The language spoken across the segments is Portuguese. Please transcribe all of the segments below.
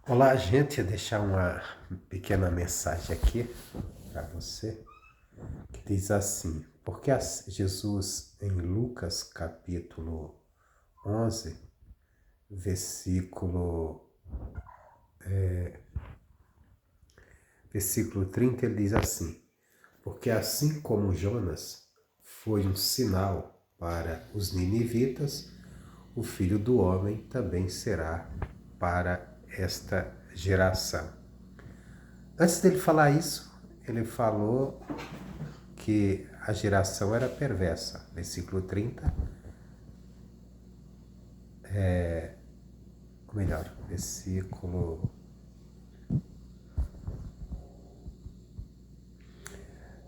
Olá, gente, deixar uma pequena mensagem aqui para você, que diz assim: porque Jesus, em Lucas capítulo 11, versículo 30, ele diz assim: porque assim como Jonas foi um sinal para os ninivitas, o Filho do Homem também será para esta geração. Antes dele falar isso, ele falou que a geração era perversa. Versículo 30, ou melhor, versículo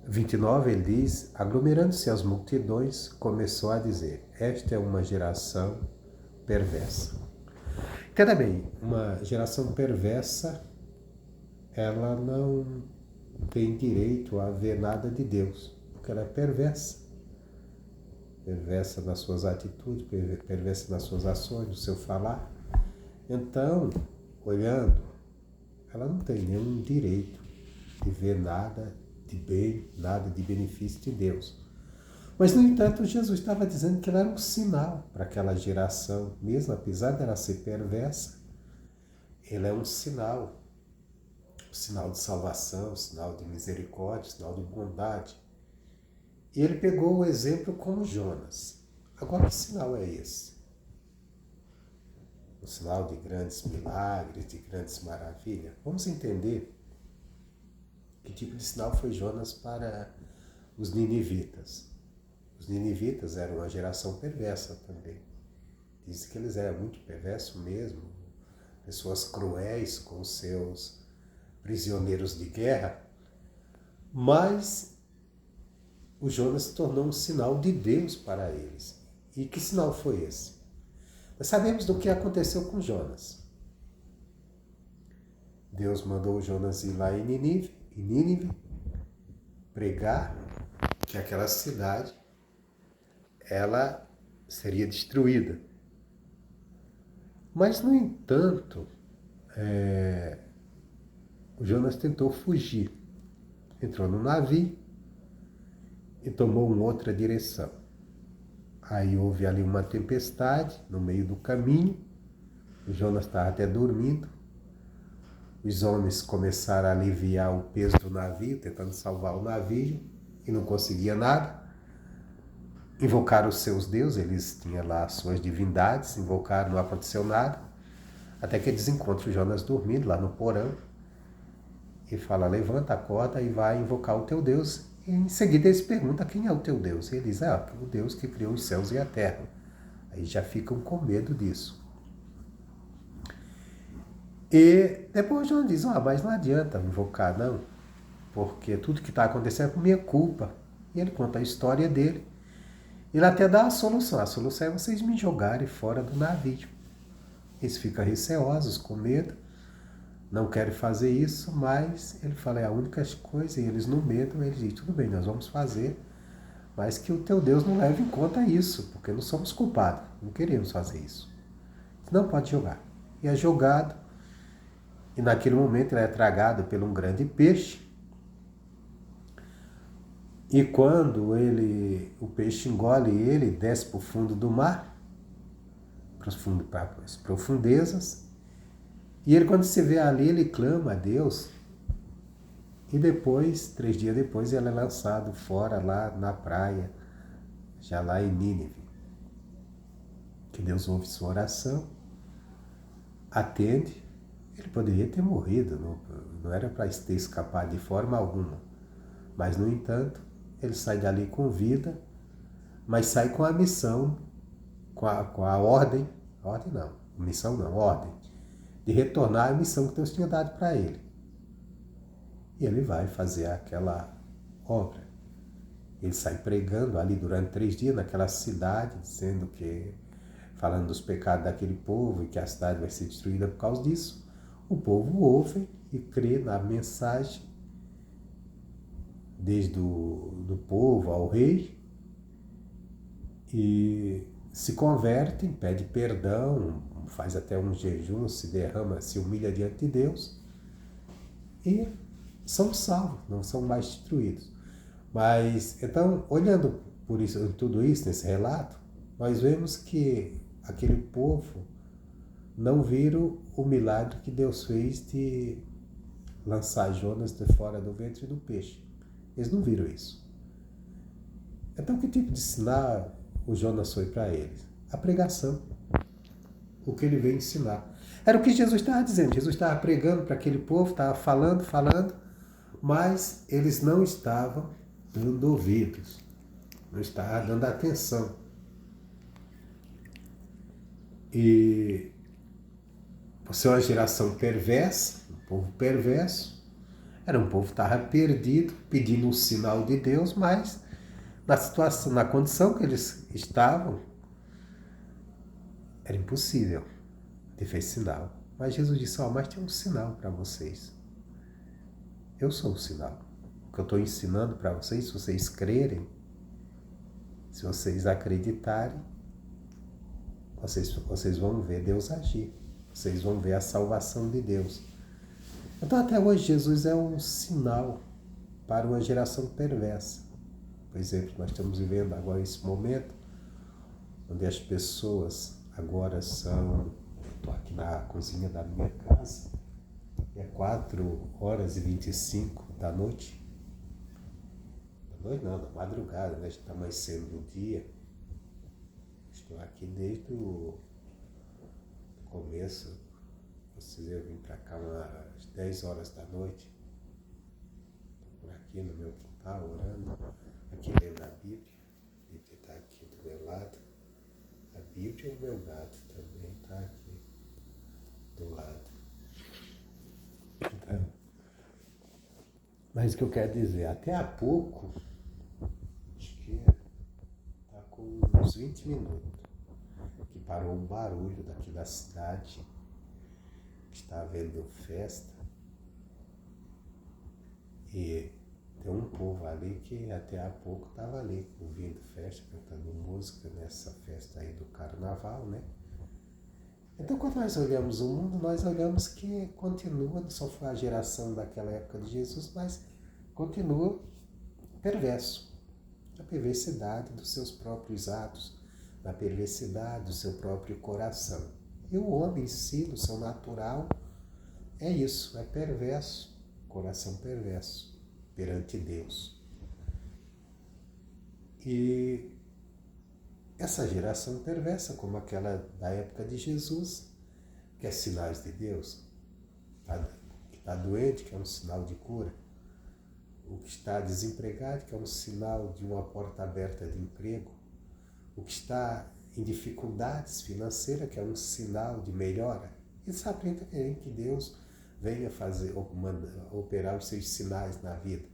29, ele diz: aglomerando-se as multidões, começou a dizer: esta é uma geração perversa. Entenda bem, uma geração perversa, ela não tem direito a ver nada de Deus, porque ela é perversa. Perversa nas suas atitudes, perversa nas suas ações, no seu falar. Então, olhando, ela não tem nenhum direito de ver nada de bem, nada de benefício de Deus. Mas, no entanto, Jesus estava dizendo que ela era um sinal para aquela geração, mesmo apesar dela ser perversa, ele é um sinal de salvação, sinal de misericórdia, sinal de bondade. E ele pegou o exemplo como Jonas. Agora, que sinal é esse? Um sinal de grandes milagres, de grandes maravilhas? Vamos entender que tipo de sinal foi Jonas para os ninivitas. Os ninivitas eram uma geração perversa também. Diz que eles eram muito perversos mesmo, pessoas cruéis com seus prisioneiros de guerra, mas o Jonas se tornou um sinal de Deus para eles. E que sinal foi esse? Nós sabemos do que aconteceu com Jonas. Deus mandou Jonas ir lá em Nínive, pregar que aquela cidade ela seria destruída. Mas, no entanto, o Jonas tentou fugir. Entrou no navio e tomou uma outra direção. Aí houve ali uma tempestade no meio do caminho. O Jonas estava até dormindo. Os homens começaram a aliviar o peso do navio, tentando salvar o navio, e não conseguia nada. Invocaram os seus deuses, eles tinham lá as suas divindades, invocaram, não aconteceu nada. Até que eles encontram o Jonas dormindo lá no porão e fala: levanta, acorda e vai invocar o teu Deus. E em seguida eles perguntam: quem é o teu Deus? E ele diz: o Deus que criou os céus e a terra. Aí já ficam com medo disso. E depois o Jonas diz: mas não adianta invocar não, porque tudo que está acontecendo é por minha culpa. E ele conta a história dele. Ele até dá a solução. A solução é vocês me jogarem fora do navio. Eles ficam receosos, com medo, não querem fazer isso, mas ele fala: é a única coisa. E eles, no medo, ele diz: tudo bem, nós vamos fazer, mas que o teu Deus não leve em conta isso, porque não somos culpados, não queremos fazer isso. Não pode jogar. E é jogado, e naquele momento ele é tragado por um grande peixe. E quando o peixe engole ele, desce para o fundo do mar, para as profundezas, e ele, quando se vê ali, ele clama a Deus, e depois, 3 dias depois, ele é lançado fora lá na praia, já lá em Nínive. Que Deus ouve sua oração, atende. Ele poderia ter morrido, não era para ter escapado de forma alguma. Mas, no entanto, ele sai dali com vida, mas sai com a missão, com a ordem não, missão não, ordem, de retornar à missão que Deus tinha dado para ele. E ele vai fazer aquela obra. Ele sai pregando ali durante 3 dias naquela cidade, dizendo que, falando dos pecados daquele povo e que a cidade vai ser destruída por causa disso. O povo ouve e crê na mensagem, desde do povo ao rei, e se convertem, pede perdão, faz até um jejum, se derrama, se humilha diante de Deus e são salvos, não são mais destruídos. Mas, então, olhando por isso, tudo isso nesse relato, nós vemos que aquele povo não viram o milagre que Deus fez de lançar Jonas de fora do ventre do peixe. Eles não viram isso. Então, que tipo de sinal o Jonas foi para eles? A pregação. O que ele veio ensinar. Era o que Jesus estava dizendo. Jesus estava pregando para aquele povo, estava falando, mas eles não estavam dando ouvidos, não estavam dando atenção. E por ser uma geração perversa, um povo perverso, era um povo que estava perdido, pedindo um sinal de Deus, mas na situação, na condição que eles estavam, era impossível de ver sinal. Mas Jesus disse, mas tem um sinal para vocês. Eu sou o sinal. O que eu estou ensinando para vocês, se vocês crerem, se vocês acreditarem, vocês vão ver Deus agir. Vocês vão ver a salvação de Deus. Então até hoje Jesus é um sinal para uma geração perversa. Por exemplo, nós estamos vivendo agora esse momento onde as pessoas agora são... Estou aqui na cozinha da minha casa, é 4h25 da noite. Da noite não, da madrugada, né? Já está amanhecendo o dia. Estou aqui desde o começo. Vocês eu vim para cá umas 10 horas da noite. Estou por aqui no meu quintal, orando. Aqui lendo a Bíblia. A Bíblia está aqui do meu lado. A Bíblia e o meu gato também está aqui do lado. Então, mas o que eu quero dizer, até há pouco, acho que está com uns 20 minutos, que parou um barulho daqui da cidade, que está havendo festa, e tem um povo ali que até há pouco estava ali, ouvindo festa, cantando música nessa festa aí do carnaval, né? Então, quando nós olhamos o mundo, nós olhamos que continua, não só foi a geração daquela época de Jesus, mas continua perverso. A perversidade dos seus próprios atos, a perversidade do seu próprio coração. E o homem em si, no seu natural, é isso, é perverso, coração perverso perante Deus. E essa geração perversa, como aquela da época de Jesus, quer sinais de Deus, que está doente, que é um sinal de cura, o que está desempregado, que é um sinal de uma porta aberta de emprego, o que está em dificuldades financeiras, que é um sinal de melhora. Eles aprendem que Deus venha fazer, operar os seus sinais na vida.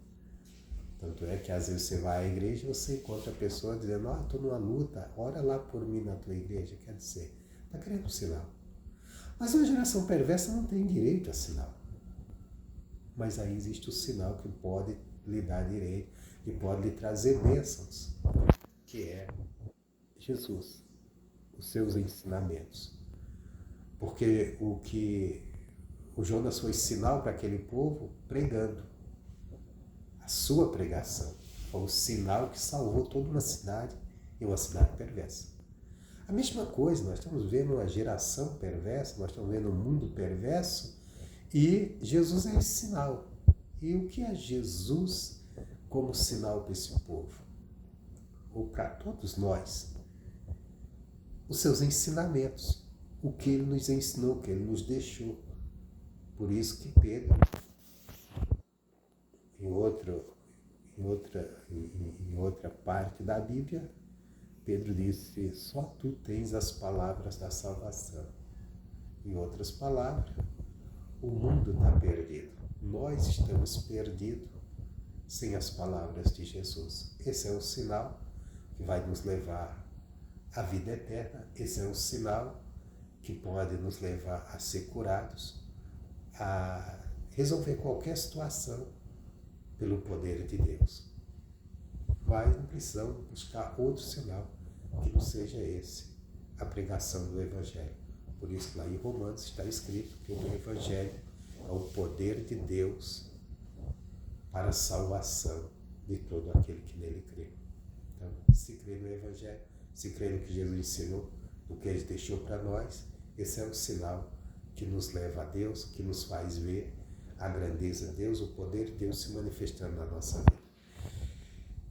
Tanto é que às vezes você vai à igreja e você encontra a pessoa dizendo, estou numa luta, ora lá por mim na tua igreja. Quer dizer, está querendo um sinal. Mas uma geração perversa não tem direito a sinal. Mas aí existe o sinal que pode lhe dar direito, que pode lhe trazer bênçãos, que é Jesus, os seus ensinamentos. Porque o Jonas foi sinal para aquele povo pregando. A sua pregação foi o sinal que salvou toda uma cidade e uma cidade perversa. A mesma coisa, nós estamos vendo uma geração perversa, nós estamos vendo um mundo perverso e Jesus é esse sinal. E o que é Jesus como sinal para esse povo? Ou para todos nós? Os seus ensinamentos, o que ele nos ensinou, o que ele nos deixou. Por isso que Pedro, em outra parte da Bíblia, Pedro disse, só tu tens as palavras da salvação. Em outras palavras, o mundo está perdido. Nós estamos perdidos sem as palavras de Jesus. Esse é o sinal que vai nos levar à vida eterna. Esse é o sinal que pode nos levar a ser curados, a resolver qualquer situação pelo poder de Deus. Mas não precisamos buscar outro sinal que não seja esse, a pregação do Evangelho. Por isso que lá em Romanos está escrito que o Evangelho é o poder de Deus para a salvação de todo aquele que nele crê. Então, se crê no Evangelho, se crê no que Jesus ensinou, no que ele deixou para nós, esse é o sinal que nos leva a Deus, que nos faz ver a grandeza de Deus, o poder de Deus se manifestando na nossa vida.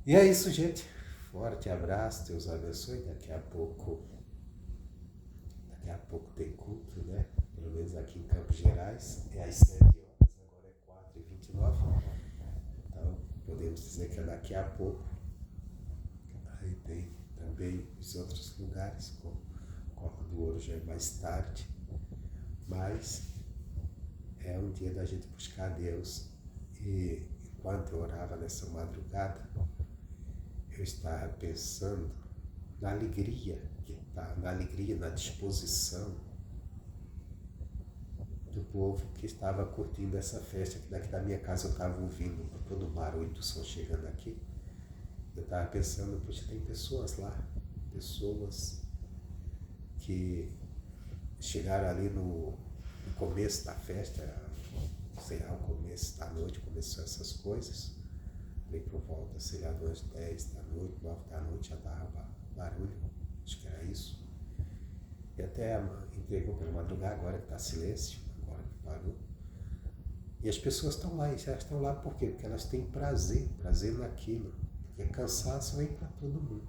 E é isso, gente. Forte abraço, Deus abençoe. Daqui a pouco tem culto, né? Pelo menos aqui em Campos Gerais. É às 7 horas, agora é 4h29. Então, podemos dizer que é daqui a pouco. Aí tem também os outros lugares, como Copa do Ouro já é mais tarde. Mas é um dia da gente buscar Deus. E enquanto eu orava nessa madrugada, eu estava pensando na alegria que está, na alegria, na disposição do povo que estava curtindo essa festa, que daqui da minha casa eu estava ouvindo todo o barulho do som chegando aqui. Eu estava pensando, poxa, tem pessoas lá, pessoas que chegaram ali no começo da festa, sei lá, o começo da noite, começou essas coisas, ali por volta, sei lá, das 10 da noite, 9 da noite, já dava barulho, acho que era isso. E até entregou pela madrugada, agora que está silêncio, agora que parou. E as pessoas estão lá, e elas estão lá por quê? Porque elas têm prazer naquilo, porque cansaço vem para todo mundo.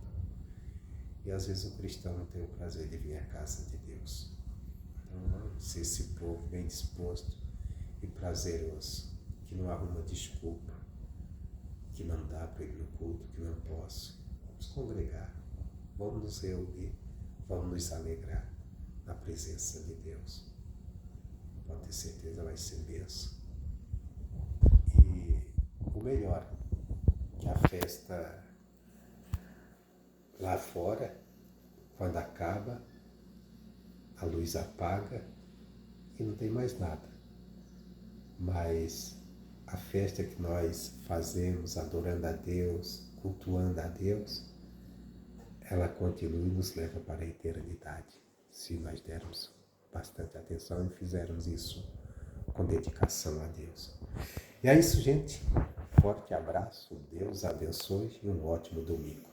E às vezes o cristão não tem o prazer de vir à casa de Deus. Então vamos ser esse povo bem disposto e prazeroso, que não arruma desculpa, que não dá para ir no culto, que não posso. Vamos congregar, vamos nos reunir, vamos nos alegrar na presença de Deus. Pode ter certeza, vai ser bênção. E o melhor, que a festa lá fora, quando acaba, a luz apaga e não tem mais nada. Mas a festa que nós fazemos adorando a Deus, cultuando a Deus, ela continua e nos leva para a eternidade, se nós dermos bastante atenção e fizermos isso com dedicação a Deus. E é isso, gente. Forte abraço, Deus abençoe e um ótimo domingo.